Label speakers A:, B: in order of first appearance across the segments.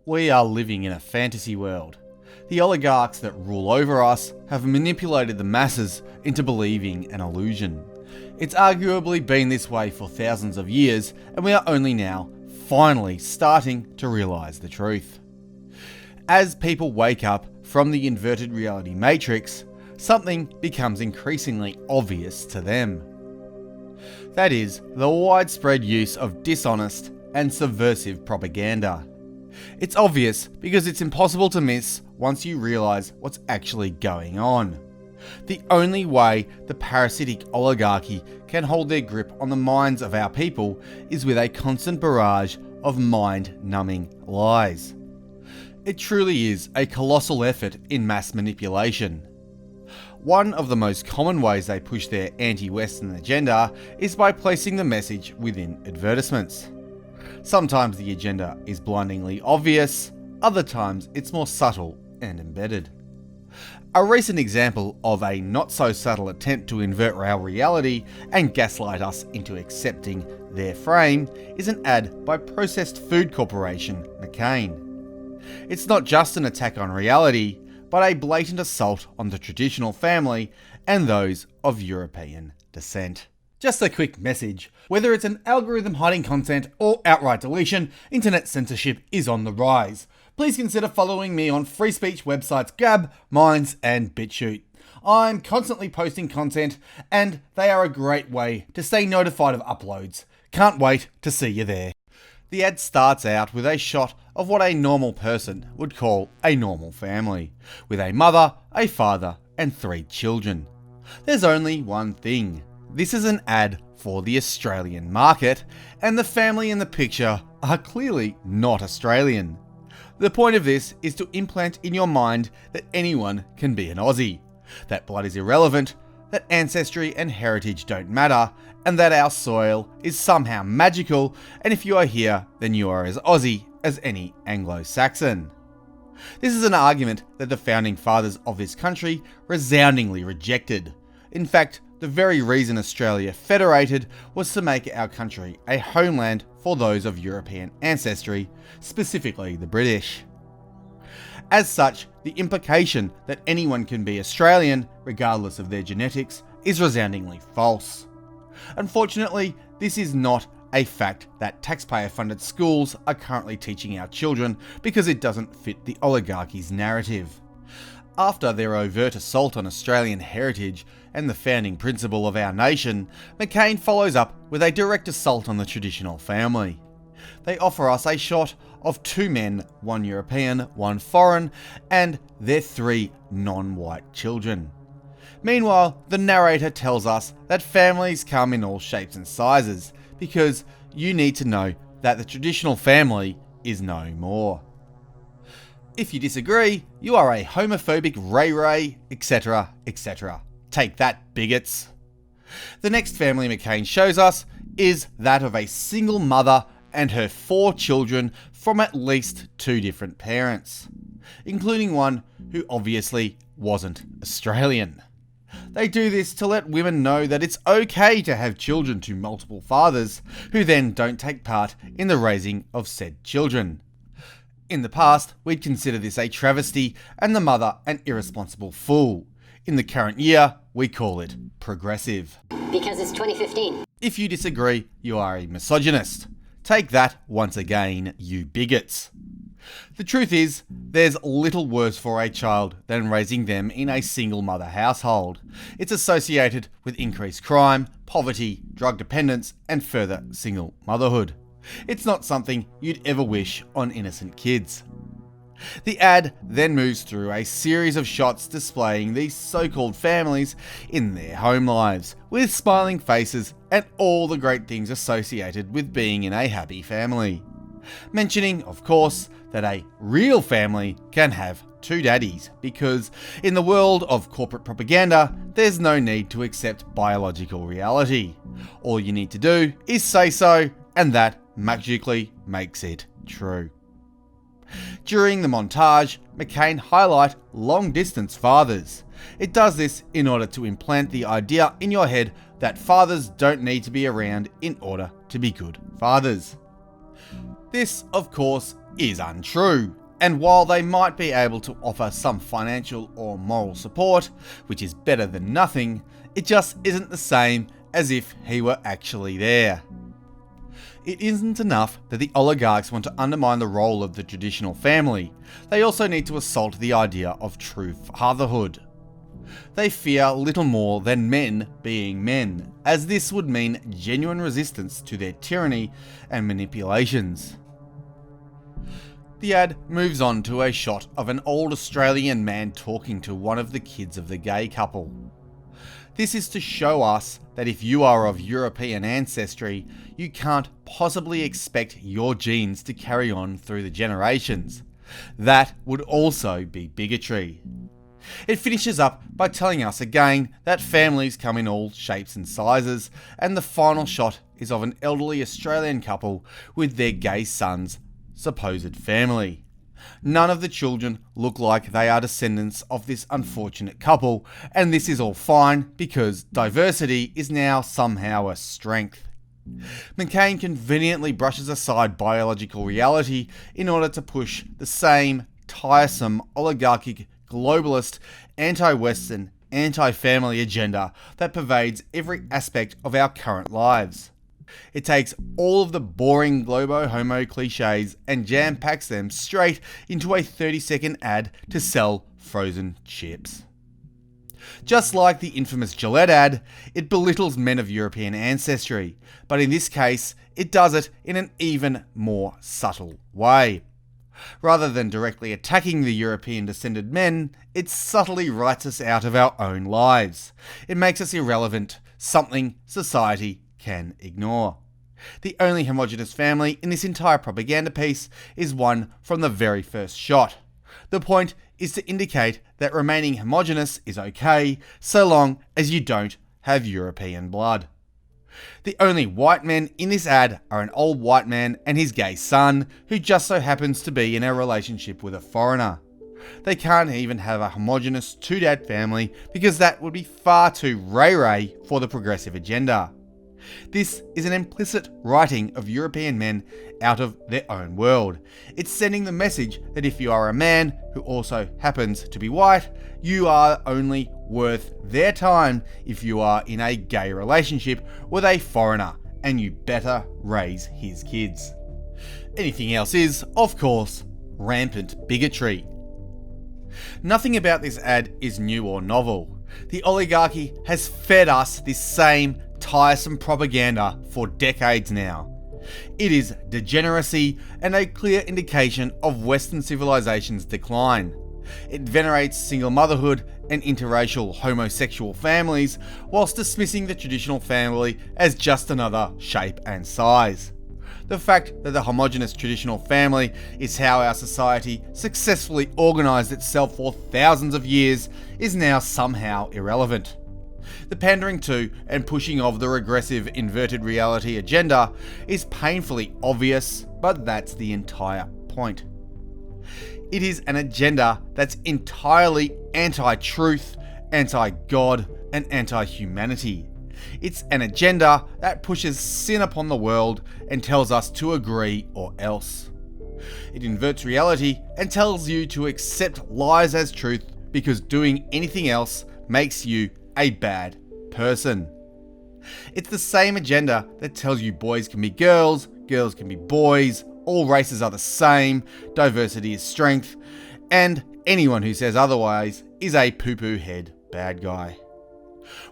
A: We are living in a fantasy world. The oligarchs that rule over us have manipulated the masses into believing an illusion. It's arguably been this way for thousands of years, and we are only now, finally, starting to realise the truth. As people wake up from the inverted reality matrix, something becomes increasingly obvious to them. That is, the widespread use of dishonest and subversive propaganda. It's obvious because it's impossible to miss once you realise what's actually going on. The only way the parasitic oligarchy can hold their grip on the minds of our people is with a constant barrage of mind-numbing lies. It truly is a colossal effort in mass manipulation. One of the most common ways they push their anti-Western agenda is by placing the message within advertisements. Sometimes the agenda is blindingly obvious, other times it's more subtle and embedded. A recent example of a not-so-subtle attempt to invert our reality and gaslight us into accepting their frame is an ad by processed food corporation McCain. It's not just an attack on reality, but a blatant assault on the traditional family and those of European descent. Just a quick message. Whether it's an algorithm hiding content or outright deletion, internet censorship is on the rise. Please consider following me on free speech websites Gab, Minds and BitChute. I'm constantly posting content and they are a great way to stay notified of uploads. Can't wait to see you there. The ad starts out with a shot of what a normal person would call a normal family, with a mother, a father and 3 children. There's only one thing. This is an ad for the Australian market, and the family in the picture are clearly not Australian. The point of this is to implant in your mind that anyone can be an Aussie, that blood is irrelevant, that ancestry and heritage don't matter, and that our soil is somehow magical, and if you are here, then you are as Aussie as any Anglo-Saxon. This is an argument that the founding fathers of this country resoundingly rejected. In fact, the very reason Australia federated was to make our country a homeland for those of European ancestry, specifically the British. As such, the implication that anyone can be Australian, regardless of their genetics, is resoundingly false. Unfortunately, this is not a fact that taxpayer-funded schools are currently teaching our children because it doesn't fit the oligarchy's narrative. After their overt assault on Australian heritage and the founding principle of our nation, McCain follows up with a direct assault on the traditional family. They offer us a shot of 2 men, 1 European, 1 foreign, and their 3 non-white children. Meanwhile, the narrator tells us that families come in all shapes and sizes, because you need to know that the traditional family is no more. If you disagree, you are a homophobic ray-ray, etc, etc. Take that, bigots. The next family McCain shows us is that of a single mother and her 4 children from at least 2 different parents, including one who obviously wasn't Australian. They do this to let women know that it's okay to have children to multiple fathers, who then don't take part in the raising of said children. In the past, we'd consider this a travesty and the mother an irresponsible fool. In the current year, we call it progressive.
B: Because it's 2015.
A: If you disagree, you are a misogynist. Take that once again, you bigots. The truth is, there's little worse for a child than raising them in a single mother household. It's associated with increased crime, poverty, drug dependence, and further single motherhood. It's not something you'd ever wish on innocent kids. The ad then moves through a series of shots displaying these so-called families in their home lives, with smiling faces and all the great things associated with being in a happy family. Mentioning, of course, that a real family can have 2 daddies, because in the world of corporate propaganda, there's no need to accept biological reality. All you need to do is say so, and that magically makes it true. During the montage, McCain highlight long-distance fathers. It does this in order to implant the idea in your head that fathers don't need to be around in order to be good fathers. This, of course, is untrue. And while they might be able to offer some financial or moral support, which is better than nothing, it just isn't the same as if he were actually there. It isn't enough that the oligarchs want to undermine the role of the traditional family, they also need to assault the idea of true fatherhood. They fear little more than men being men, as this would mean genuine resistance to their tyranny and manipulations. The ad moves on to a shot of an old Australian man talking to one of the kids of the gay couple. This is to show us that if you are of European ancestry, you can't possibly expect your genes to carry on through the generations. That would also be bigotry. It finishes up by telling us again that families come in all shapes and sizes, and the final shot is of an elderly Australian couple with their gay son's supposed family. None of the children look like they are descendants of this unfortunate couple, and this is all fine because diversity is now somehow a strength. McCain conveniently brushes aside biological reality in order to push the same tiresome, oligarchic, globalist, anti-Western, anti-family agenda that pervades every aspect of our current lives. It takes all of the boring globo-homo cliches and jam-packs them straight into a 30-second ad to sell frozen chips. Just like the infamous Gillette ad, it belittles men of European ancestry, but in this case, it does it in an even more subtle way. Rather than directly attacking the European descended men, it subtly writes us out of our own lives. It makes us irrelevant, something society can ignore. The only homogenous family in this entire propaganda piece is one from the very first shot. The point is to indicate that remaining homogenous is okay, so long as you don't have European blood. The only white men in this ad are an old white man and his gay son, who just so happens to be in a relationship with a foreigner. They can't even have a homogenous two-dad family because that would be far too ray-ray for the progressive agenda. This is an implicit writing of European men out of their own world. It's sending the message that if you are a man who also happens to be white, you are only worth their time if you are in a gay relationship with a foreigner, and you better raise his kids. Anything else is, of course, rampant bigotry. Nothing about this ad is new or novel. The oligarchy has fed us this same tiresome propaganda for decades now. It is degeneracy and a clear indication of Western civilization's decline. It venerates single motherhood and interracial homosexual families, whilst dismissing the traditional family as just another shape and size. The fact that the homogenous traditional family is how our society successfully organised itself for thousands of years is now somehow irrelevant. The pandering to and pushing of the regressive inverted reality agenda is painfully obvious, but that's the entire point. It is an agenda that's entirely anti-truth, anti-God, and anti-humanity. It's an agenda that pushes sin upon the world and tells us to agree or else. It inverts reality and tells you to accept lies as truth because doing anything else makes you a bad person. It's the same agenda that tells you boys can be girls, girls can be boys, all races are the same, diversity is strength, and anyone who says otherwise is a poo-poo head bad guy.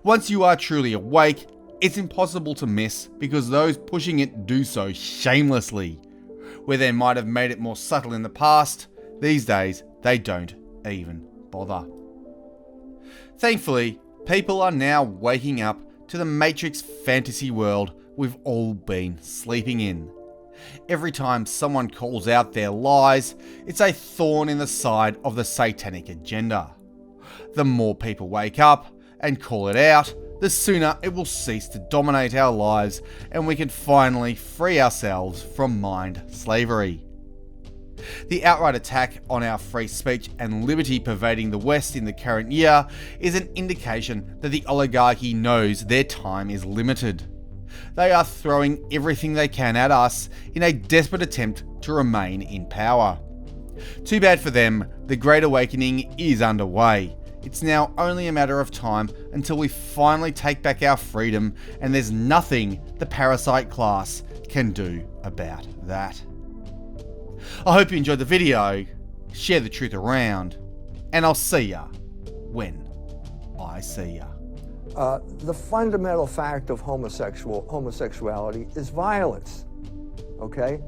A: Once you are truly awake, it's impossible to miss because those pushing it do so shamelessly. Where they might have made it more subtle in the past, these days they don't even bother. Thankfully, people are now waking up to the Matrix fantasy world we've all been sleeping in. Every time someone calls out their lies, it's a thorn in the side of the satanic agenda. The more people wake up and call it out, the sooner it will cease to dominate our lives and we can finally free ourselves from mind slavery. The outright attack on our free speech and liberty pervading the West in the current year is an indication that the oligarchy knows their time is limited. They are throwing everything they can at us in a desperate attempt to remain in power. Too bad for them, the Great Awakening is underway. It's now only a matter of time until we finally take back our freedom, and there's nothing the parasite class can do about that. I hope you enjoyed the video, share the truth around, and I'll see ya when I see ya.
B: The fundamental fact of homosexuality is violence, okay?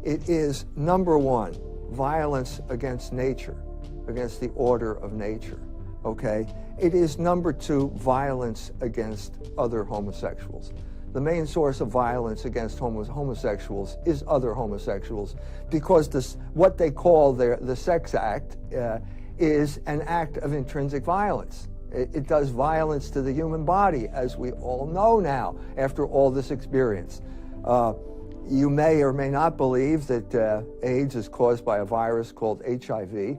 B: It is, number one, violence against nature, against the order of nature, okay? It is, number two, violence against other homosexuals. The main source of violence against homosexuals is other homosexuals, because what they call the sex act is an act of intrinsic violence. It does violence to the human body, as we all know now, after all this experience. You may or may not believe that AIDS is caused by a virus called HIV,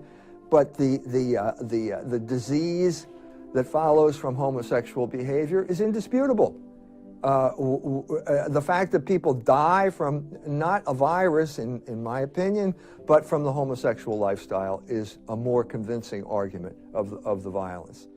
B: but the disease that follows from homosexual behavior is indisputable. The fact that people die from not a virus, in my opinion, but from the homosexual lifestyle is a more convincing argument of the violence.